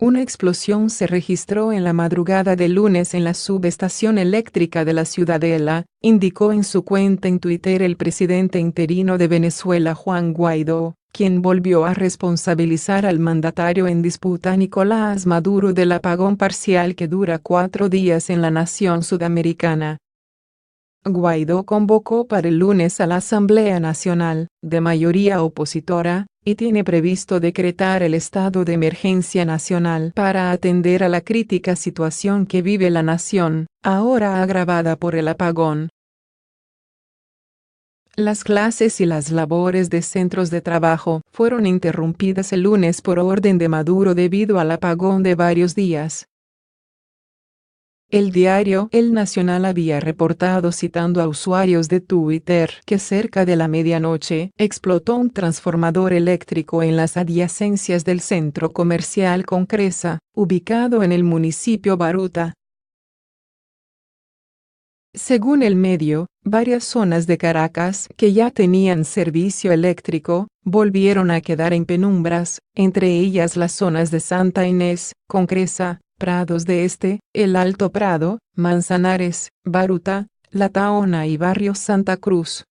Una explosión se registró en la madrugada del lunes en la subestación eléctrica de la Ciudadela, indicó en su cuenta en Twitter el presidente interino de Venezuela Juan Guaidó, quien volvió a responsabilizar al mandatario en disputa Nicolás Maduro del apagón parcial que dura 4 días en la nación sudamericana. Guaidó convocó para el lunes a la Asamblea Nacional, de mayoría opositora, y tiene previsto decretar el estado de emergencia nacional para atender a la crítica situación que vive la nación, ahora agravada por el apagón. Las clases y las labores de centros de trabajo fueron interrumpidas el lunes por orden de Maduro debido al apagón de varios días. El diario El Nacional había reportado citando a usuarios de Twitter que cerca de la medianoche explotó un transformador eléctrico en las adyacencias del centro comercial Concresa, ubicado en el municipio Baruta. Según el medio, varias zonas de Caracas que ya tenían servicio eléctrico, volvieron a quedar en penumbras, entre ellas las zonas de Santa Inés, Concresa, Prados de Este, El Alto Prado, Manzanares, Baruta, La Taona y Barrio Santa Cruz.